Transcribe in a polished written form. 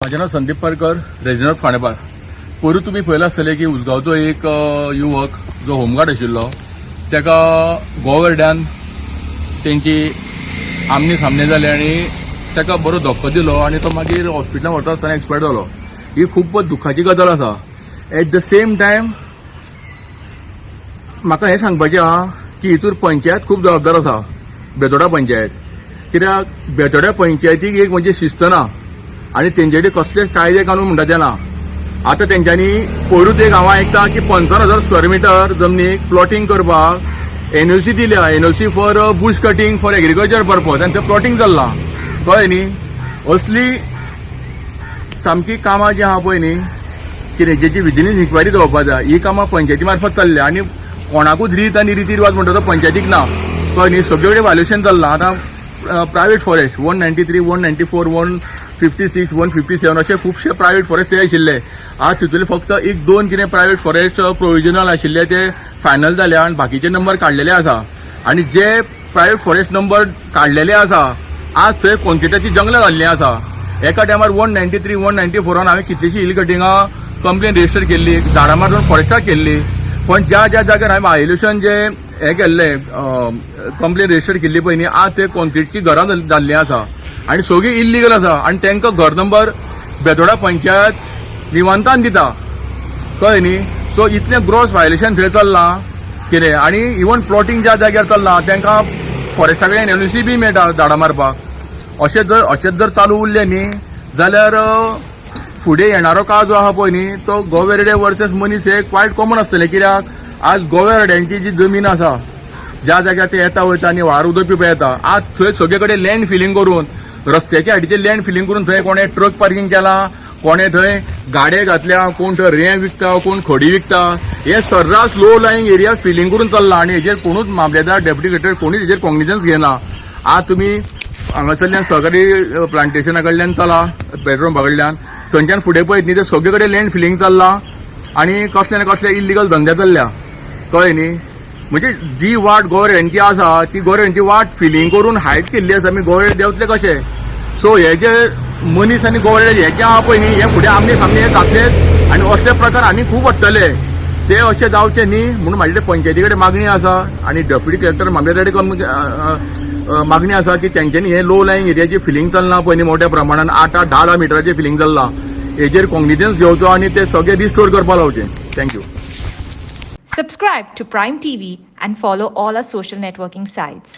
माझे नाव संदीप पारकर, रेजिनॉल्ड फाणेपार. पयरूच तुम्ही पळयला आसतले की उसगांवचो एक युवक जो होमगार्ड आशिल्लो ताका गोवेर्ड्यान तेंची आमने सामने जाले आनी ताका बरो धक्को दिलो आनी तो मागीर हॉस्पिटलांत व्हरता आसतना एक्सपायर जालो. ही खूब दुखाची गजाल आसा. एट द सेम टायम म्हाका हें सांगपाचें आहा की हितूर पंचायत खूब जबाबदार आसा. बेतोडा पंचायत, कित्याक बेतोड्या पंचायतीक एक म्हणजे शिस्त ना आनी तेंचे कडेन कसलेच कायदे कानून म्हणटा ते ना. आतां तेंच्यांनी पयरूच एक हांव आयकता की 55,000 स्क्वेअर मिटर जमनीक प्लॉटिंग करपाक एनओसी दिल्या. NOC for Bush cutting for agriculture purpose आनी तें प्लॉटिंग चल्लां. कळ्ळें न्ही. असली सामकी कामां जी आहा पळय न्ही, कितें जेची विजिलन्स इन्क्वायरी जावपाक जाय, ही कामां पंचायती मार्फत चल्ल्या आनी कोणाकूच रीत आनी रिती रिवाज म्हणटा तो पंचायतीक ना. कळ्ळें न्ही. सगळे कडेन व्हायोलेशन चल्लां. आतां प्रायवेट फॉरेस्ट 193, 194, 156, 157 अशे खुबशे प्रायवेट फॉरेस्ट ते आशिल्ले. आज तितूंतले फक्त एक दोन कितें प्रायवेट फॉरेस्ट प्रोविजनल आशिल्ले ते फायनल जाले आनी बाकीचे नंबर काडलेले आसा. आनी जे प्रायवेट फॉरेस्ट नंबर काडलेले आसा आज थंय कॉन्क्रिटाची जंगलां घाल्लीं आसा. एका टायमार 193, 194 हांवें कितलीशी हिल कटिंगां कंप्लेन रजिस्टर केल्ली, झाडां मारून फॉरेस्टाक केल्ली. पण ज्या ज्या जाग्यार हांवें व्हायोलेशन जे हे केल्ले कंप्लेन रजिस्टर केल्ली पळय न्ही, आज ते कॉन्क्रीटची घरां जाल्लीं आसा आनी सगळीं इल्लीगल आसा आनी तांकां घर नंबर बेतोडा पंचायत निवांतान दिता. कळ्ळें न्ही. सो इतलें ग्रॉस व्हायोलेशन थंय चल्लां कितें. आनी इवन प्लॉटिंग ज्या जाग्यार चल्लां तांकां फॉरेस्टा कडेन एनओसी बी मेळटा झाडां मारपाक. अशेंच जर चालू उरलें न्ही जाल्यार फुडें येणारो काळ जो आहा पळय न्ही तो गोवेर्डे वर्सेस मनीस हे क्वायट कॉमन आसतलें. कित्याक आज गोवेर्ड्यांची जी जमीन आसा ज्या जाग्यार ते येता वयता आनी व्हाळार उदक पिवपाक येता, आज थंय सगळे कडेन लँड फिलिंग करून रस्त्याच्या हाटीचेर लँड फिलिंग करून थंय कोणें ट्रक पार्किंग केलां, कोणें थंय गाडे घातल्या, कोण थंय रें विकता, कोण खडी विकता. हे सर्रास लो लायंग एरिया फिलिंग करून चल्लां आनी हेजेर कोणूच मामलेदार डेप्युटी कलेक्टर कोणूच हेजेर कॉग्निजन्स घेना. आज तुमी हांगासरल्यान सहकारी प्लांटेशना कडल्यान चला पेट्रोल पंपा कडल्यान थंयच्यान फुडें पळयत न्ही ते सगळे कडेन लँड फिलिंग चल्लां आनी कसले ना कसले इल्लीगल धंदे चल्ल्या. कळ्ळें न्ही. म्हणजे जी वाट गोवर्नमेंटची आसा ती गोवर्नमेंटची वाट फिलिंग करून हायट केल्ली आसा. आमी गोवर्नमेंट देंवतले कशें. सो हे जे मनीस आनी गोवर्नमेंट हे जे आहा पळय न्ही हे फुडें आमने सामने हे जातलेच आनी असले प्रकार आनी खूब वाडटले. ते अशें जावचे न्ही म्हणून म्हाजे पंचायती कडेन मागणी आसा आनी डेप्युटी कलेक्टर मामलेदार कडेन मागणी आसा की तेंच्यांनी हे लो लायंग एरियाची फिलिंग चलना पळय न्ही मोठ्या प्रमाणान 8-10 मिटराचें फिलिंग चल्लां. हेजेर कॉग्निजन्स घेवचो आनी ते सगळे रिस्टोर करपाक लावचे. Thank you. Subscribe to Prime TV and follow all our social networking sites.